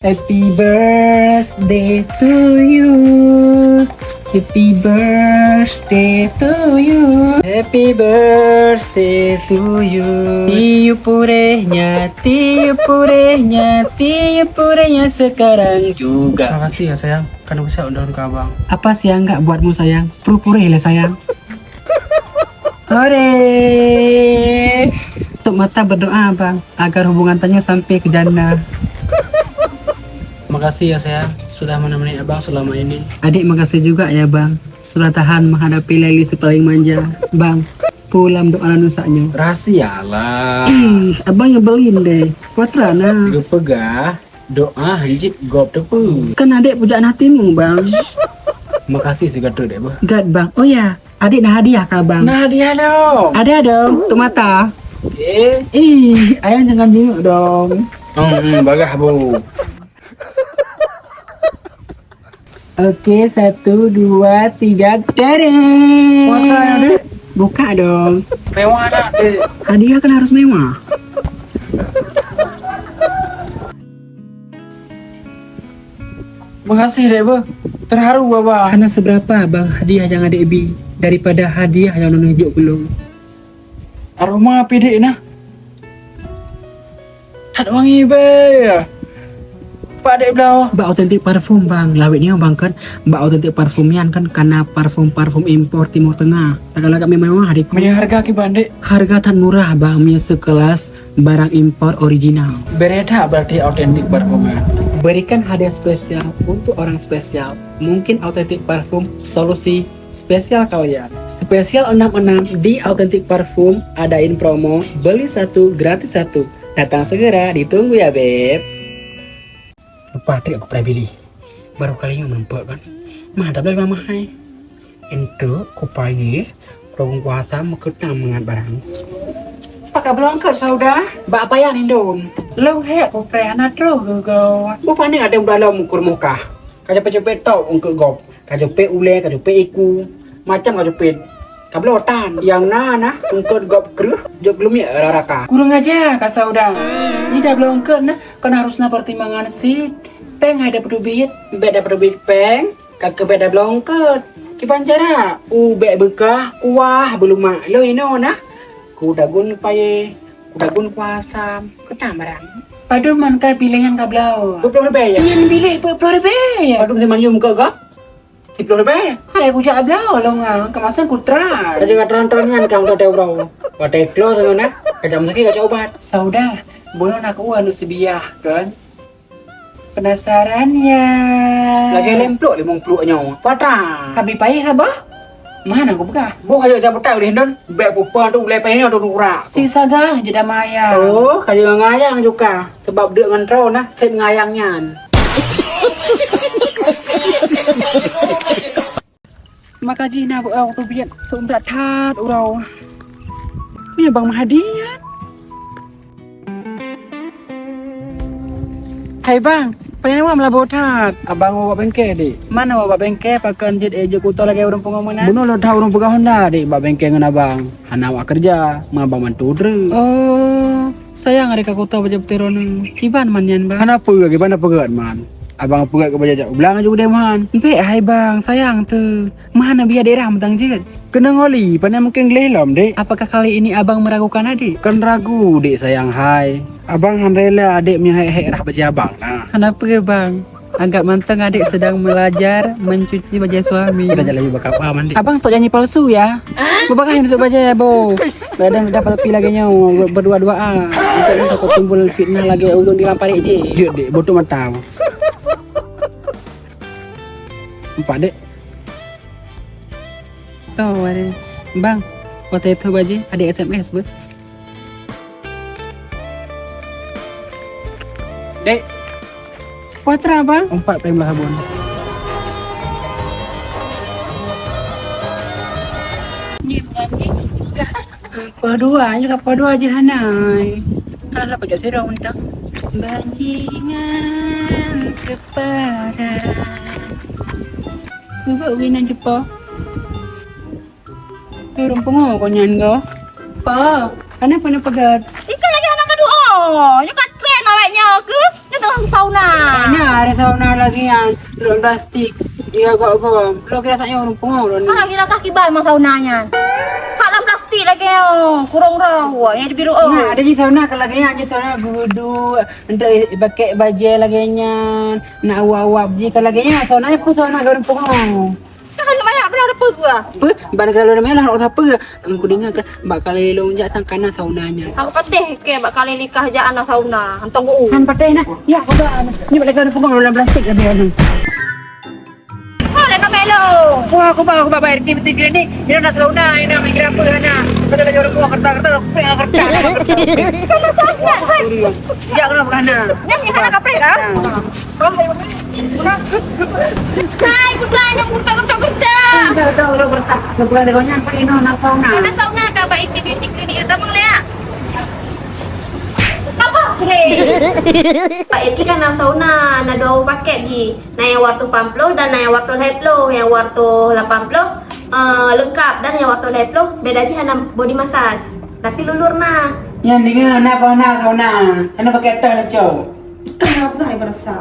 Happy birthday to you. Happy birthday to you. Happy birthday to you. Tiup purehnya, tiup purehnya, tiup purehnya sekarang juga. Makasih ya sayang, kan bisa udah ke abang. Apa sih yang nggak buatmu sayang? Pureh lah sayang. Hore. Tutup mata berdoa bang, agar hubungan Tanyo sampai ke jannah. Makasih ya sayang, sudah menemani abang selama ini. Adik makasih juga ya bang, sudah tahan menghadapi Leli si paling manja. Bang, pulang doa nusaknya. Rahasia lah. Abang nyebelin deh. Putrana. Gue pegah, doa hanjip gop tepu. Kan adik pujaan hatimu bang. Makasih sih gado deh bang. Gad bang. Oh ya, adik nah hadiah kah bang? Nah dia dong. Ada dong, tuh mata. Oke. Ayang jangan jenguk dong. Bagah bu. Oke, 1, 2, 3, dari. Mana deh? Buka dong. Mewah nak deh. Hadiah kan harus mewah. Makasih deh bu. Terharu baba. Karena seberapa bang hadiah yang adik bi daripada hadiah yang non hijau belum. Aroma apa deh nah? Tak wangi be. Pak dek belau. Mbak otentik parfum bang, lawetnya bang kan Mbak otentik parfumian kan karena parfum impor Timur Tengah. Agak-agak mewah adikku. Punya harga ki bandek. Harga tan murah bang, punya sekelas barang impor original. Bereda berarti autentik parfumnya. Berikan hadiah spesial untuk orang spesial. Mungkin otentik parfum solusi spesial kalian. Spesial 66 di otentik parfum adain promo beli 1 gratis 1. Datang segera, ditunggu ya beb. Lupa trik aku pernah pilih. Baru kali ini menempat kan. Mantap dari mama hai. Untuk kupai program puasa meketang mengat barang. Pakai belangkat saudah. Mbak apa yang indon? Lo hek ku preana tro go. Bukan ni ada dalam mukur muka. Kajo-kajo tau untuk gop. Kajo pe ule, kajo pe iku. Macam kajo pe kablotan yang nana untuk gop keruh jok belum ya raraka. Kurang aja kak saudah. Ini dah belum ke nah kan harusnya pertimbangan sih. Peng ada pedubit, beda pedubit peng, kagak beda belum ke. Kipancara, ube bekah, kuah belum mak lo ino nah. Kudagun paye, kudagun kuasa, ketang barang. Padu man ka pilihan ka blau. 20 rupiah ya. Yang pilih 20 rupiah. Padu teman yum ke gak? 10 rupiah. Hai aku jak blau lo nga, kemasan kutra. Ada juga tron-tronnya kamu tahu bro. Pada klo sama nak, kacam sakit kacau obat. Saudah, boleh nak uang lu sebiah kan? Penasaran ya? Lagi lempluk limung peluknya. Patah. Kabi payah apa? Mana aku buka? Buka aja jangan petang deh don. Bek pupa tu lepehnya tu nurak. Sisa gah jeda maya. Oh, kayak ngayang juga. Sebab dia ngentrol nah, set ngayangnya. Makasih nak buat aku biar sumber tat urau. Punya bang Mahadian. Hai bang, pengen apa melabuh tat? Abang bawa bengke deh. Mana bawa bengke pakai jet ejo kuto lagi urung pengomongan. Bunuh lo tahu orang pegah Honda deh, bawa bengke dengan abang. Hana awak kerja, mabang mantu dre. Oh, sayang ada kuto baca pteron. Kiban manyan bang. Hana apa gimana pegat man? Abang pegat ke baca jauh belang juga deh man. Be, hai bang, sayang tuh. Mana biar daerah mentang jet. Kena ngoli, pandai mungkin gelelom deh. Apakah kali ini abang meragukan adik? Kan ragu dek sayang hai. Abang handrela adik punya hek rah baca abang nah. Kenapa ya bang? Agak manteng adik sedang belajar mencuci baju suami. Kita jalan juga kapal mandi. Abang tak nyanyi palsu ya? Bapakah yang untuk baca ya bo? Kadang dapat pilih lagi nyawa berdua-duaan. Untuk takut timbul fitnah lagi untuk dilampari je. Dia dek bodoh mata. Empat dek. Tahu ada. Bang, waktu itu baca ada SMS ber. Dek. Putra bang? 4 prem lah abon. Padua juga padua aja hanai. Kalau pada serong mentang bajingan kepada. Coba winan jepo. Turun pengo konyan go. Pa, ana pernah pegat. Ikan lagi anak kedua. Nyo kan tren awaknya ke. Nyo tu sauna. Nah, ada sauna lagi yang dalam plastik. Iya kok. Lo kira tanya orang pengol ni. Ah, kira kaki bal mah saunanya. Kalam plastik lagi oh, kurang rawa yang di biru oh. Nah, ada di sauna kalau lagi yang di sauna budu, untuk pakai baju lagi nya, nak awak je kalau lagi nya sauna pun sauna orang pengol. Kan mana pernah ada gua. Apa? Barang kalau orang melah nak apa? Aku dengar kan bakal lelong jak sang kanan saunanya. Aku patih ke bak kali nikah aja anak sauna. Antong gua. Han patay na. Ya, baba. Ni balik ka pengol dalam plastik ada ni. Oh, lepas melo. Wah, aku bayar tiba-tiba ni. Ini nak sauna, ini nak mikir apa hana. Pada lagi orang kereta, aku pengen kereta. Kalau sangat. Ya, kenapa hana? Yang ni hana kapre ka? Hai, putra yang kurta. Tahu kereta. Sebulan dia konyan pergi nak sauna. Ada sauna ka ba itu beauty clinic ada mang lea. Apa? Pak Eki kan nak sauna, na dua paket ji. Na yang waktu 40 dan na yang waktu 20. Yang waktu 80 lengkap dan yang waktu 20 beda je hanya body massage. Tapi lulur na. Yang ni nak apa nak sauna? Hana pakai teh nak cow. Kenapa ni berasa?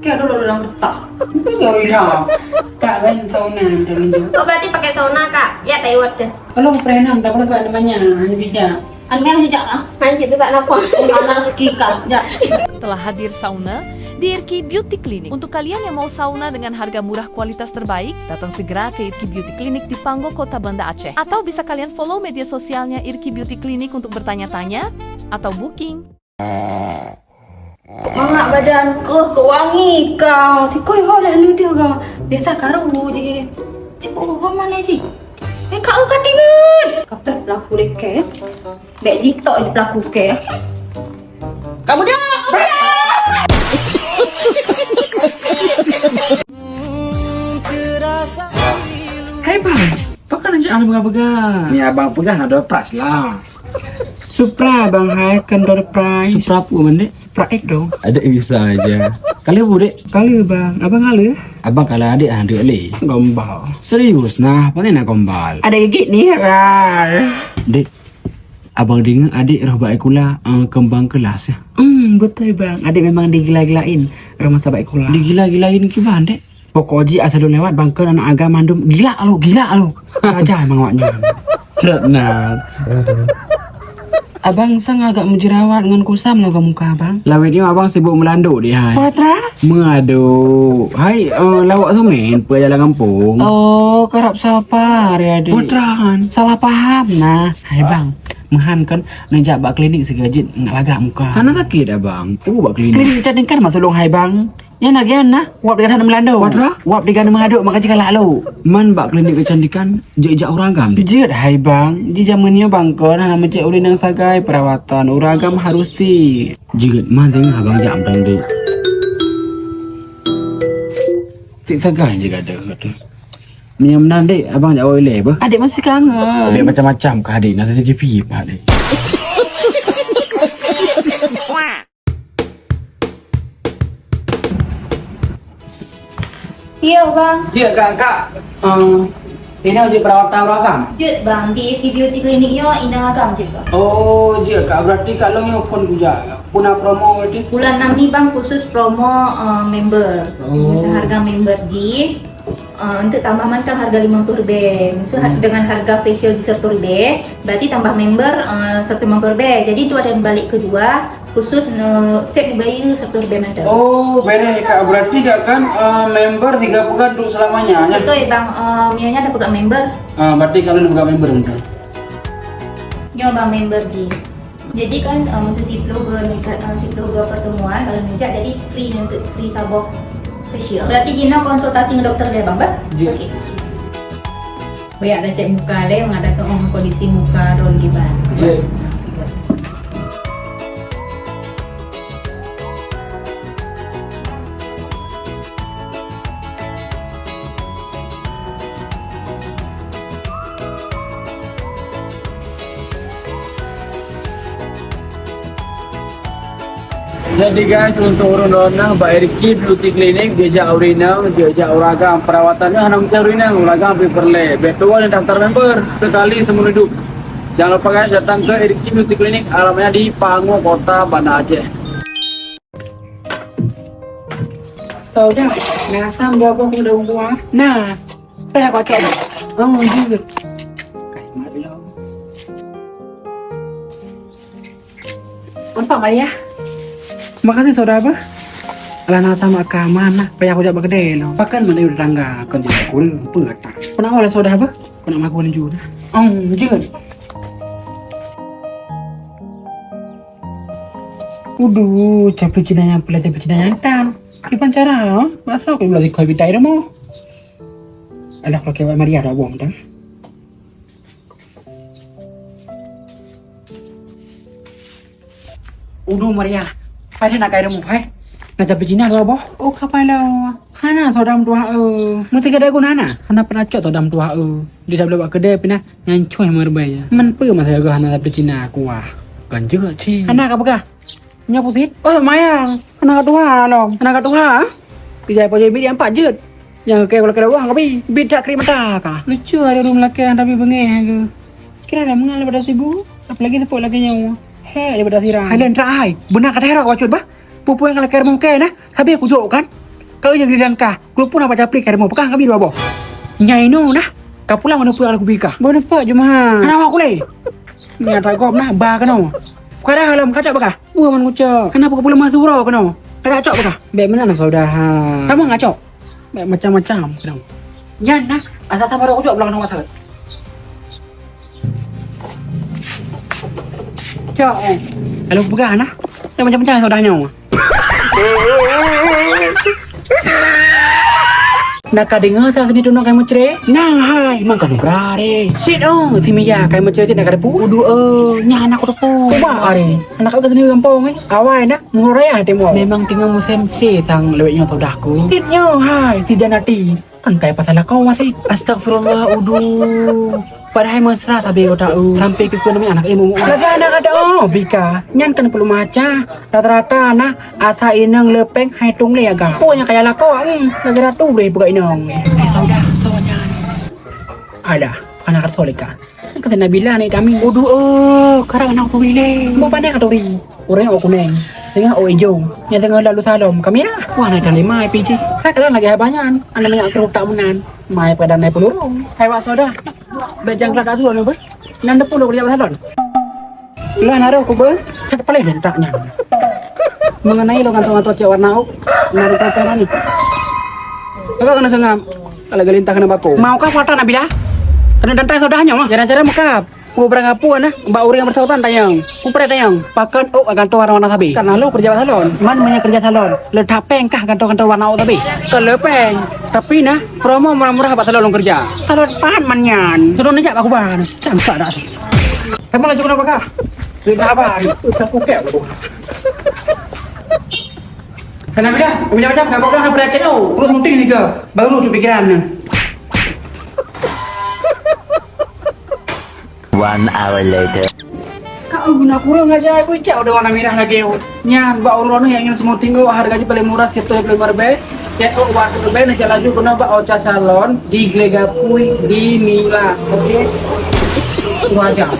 Kayak dulu lang betah. Itu jauh dah. Kak kan sauna tu. Oh berarti pakai sauna kak? Ya taiwat deh. Kalau pernah tak apa namanya, hanya bijak. Anmel sejak ah? Hanya kita tak nampak. Anak sekikal. Ya. Telah hadir sauna di Irki Beauty Clinic. Untuk kalian yang mau sauna dengan harga murah kualitas terbaik, datang segera ke Irki Beauty Clinic di Panggo, Kota Banda Aceh. Atau bisa kalian follow media sosialnya Irki Beauty Clinic untuk bertanya-tanya atau booking. Mangak badan kau wangi kau. Si kau holan lu dia kau. Biasa karo je gini. Cik oh mana sih? Kau katingan. Kapten pelaku deke. Dek jitok je pelaku ke. Kamu dah. Hai bang, pakai aja anu pegang. Ni abang pegang ada price lah. Supra bang, hai kan door price. Supra apa mana? Supra X dong. Ada bisa aja. Kali bude? Kali bang, abang kali? Abang kalau adik adik le. Gombal. Serius nah, mana nak gombal? Ada gigit nih, ral. Dek, abang dengar adik roh baik kula kembang kelas ya. Betul bang, adik memang digila-gilain rumah sahabat kula. Digila-gilain ke bang, dek? Pokoknya asal lu lewat bang ke anak agama mandum gila lo. Aja emang awaknya. Cenat. Abang sang agak menjerawat dengan kusam lo ke muka abang. Lawitnya abang sibuk melanduk dia. Patra? Mengadu. Hai, lawak tu main perjalanan kampung. Oh, kerap salah par ya adik. Putrahan, salah paham. Nah, hai bang. Mahan kan nejak bak klinik segajit nak lagak muka. Hana sakit abang. Bak klinik. Klinik cantik kan masuk dong hai bang. Ya nak gian nah, wap digana melandau. Watra? Wap digana mengaduk maka jika lalu. Man bak klinik kecantikan jejak uragam. Jejak hai bang. Di zamannya bang kan hana mencek ulin yang sagai perawatan uragam harus si. Jejak man tengah abang jam bang dek. Tik sagai je ada. Menyamnan dek abang jak oleh apa? Adik masih kangen. Adik macam-macam ke adik nak jadi pipa dek. Iya bang. Cik kak. Ini udah perawatan uragam. Jut bang di beauty kliniknya indah agam je bang. Oh, kak berarti kalau yang pun juga punah promo berarti. Bulan 6 ni bang khusus promo member. Seharga member G. Untuk tambah mantan harga 50 ribu. So dengan harga facial di 1 ribu, berarti tambah member 150 ribu. Jadi itu ada yang balik kedua khusus set dibayar 1 ribu mantan. Oh, beres kak berarti kak kan member 3 pekan dulu selamanya. Betul bang, Mionya ada pegang member. Berarti kalau udah buka member mungkin. Nyoba member G. Jadi kan masa si vlogger pertemuan kalau nejak jadi free untuk free sabuk facial. Berarti Gina konsultasi dengan dokter dia bang, Mbak? Iya. Okey. Banyak dah cek muka le, mengadakan kondisi muka roll gimana? Iya. Jadi guys, untuk urun dona Mbak Irki Beauty Clinic jejak urinang, jejak uragam. Perawatannya hanya mencari urinang, uragam paperle. Betul yang daftar member sekali seumur hidup. Jangan lupa guys datang ke Irki Beauty Clinic, alamatnya di Panggo, Kota Banda Aceh. Saudah, ngasam gua udah buah. Nah, pernah kau coba? Oh, juga. Kayak mati lo. Pak Maria. Makasih saudara. Alana sama ka mana? Payah aku coba gede lo. Pakan mana udah tangga kan dia kurang peut. Pernah oleh saudara? Pernah makan juga. Oh, juga. Uduh, capek Cina yang pula capek Cina yang tan. Ipan cara, masa aku belajar kau bitai demo. Alah kalau kayak Maria ada buang dah. Uduh Maria, pada nak kaya demo, hai. Nak capek Cina lo boh? Oh kapai lo. Hana sodam tua mesti kedai guna na. Hana pernah cok sodam tua di dalam kedai pina nyancuy merbaya. Men pe masa aku hana capek Cina aku wah. Kan juga sih. Hana apa nya pusit. Oh mayang. Anak tua lo. Anak tua. Bijai pojok bid yang 4 jet. Yang kayak kalau kada wang tapi bid tak krim mata ka. Lucu ada rumah laki tapi bengeh ke. Kira ada mengal daripada sibu. Apalagi tepuk lagi nyawa. He daripada sirang. Hai dan trai. Benar kata hero wacut bah. Pupu yang kalau kira mau kena. Tapi aku jok kan. Kau yang di ka. Grup pun apa caplik kira mau pegang kami dua boh. Nyai no nah. Kau pulang mana pulang aku bika. Boleh pak cuma. Kenapa aku le? Nyata kau nah ba kan no. Kada halam kacak baka. Buah man ngucap. Kenapa kau boleh masuk roh kena? Kacak baka. Baik mana nak saudara? Kamu ngacok. Baik macam-macam kena. Yan nak. Asal sama roh ucap belakang masalah. Cok. Kalau pegang nah. Macam-macam saudaranya. Nak dengar tak ni tunang kamu cere? Nah hai, mangka ni berare. Shit si Mia kamu cere tidak ada pu. Udu nya anak aku tu. Coba are. Anak aku sini kampung awai nak murai temo. Memang tinggal musim cere sang lewetnya saudaraku. Tidnya hai, si Janati. Kan kayak pasal kau masih. Astagfirullah udu. Padahal mesra tapi kau tahu sampai ke kau anak ibu. Lagi anak ada bika. Nyan kan perlu maca. Rata-rata nah asa inang lepeng hai tung le agak. Punya kayak lakau lagi ratu boleh buka inang. Saudara soalnya ada anak solika. Kata Nabila nih kami. Waduh karang anak tu bile. Mau pandai kata ori. Orang aku neng. Tengah ojo. Yang tengah lalu salom kami lah. Wah naik kali mai PJ. Saya kadang lagi banyak. Anda banyak keruk tak menan. Mai pada naik peluru. Hai wak saudara. Bejang kelas asuh ni ber. Nanda puluh kerja salon. Lah naruh aku ber. Ada paling dentaknya. Mengenai lo kantor-kantor cewek warna au. Naruh kau mana ni? Agak kena sengam. Kalau gelintah kena bako. Mau kah foto Nabila? Kena dentak saudaranya mah. Cara-cara makap. Ku berangapu nah, mbak uri yang bersautan tayang. Ku pernah tayang. Pakan kantor warna sabi. Karena lo kerja salon. Man banyak kerja salon. Letak peng kah kantor-kantor warna au sabi. Kalau peng. Tapi nah, promo murah-murah apa salon kerja. Salon pan manyan. Turun aja aku ban. Campak dah. Kamu laju kenapa kah? Lihat apa? Aku kek aku. Kenapa dah? Macam-macam enggak kau nak belajar tu. Perlu penting ni ke? Baru tu pikiran. 1 hour later. Kau guna kurang aja aku cak udah warna merah lagi. Nyan, mbak urun yang ingin semua tinggal harganya paling murah situ yang paling berbeda. Cek waktu berbeda nak laju guna mbak Ocha Salon di Glegapui di Mila. Oke. Itu aja.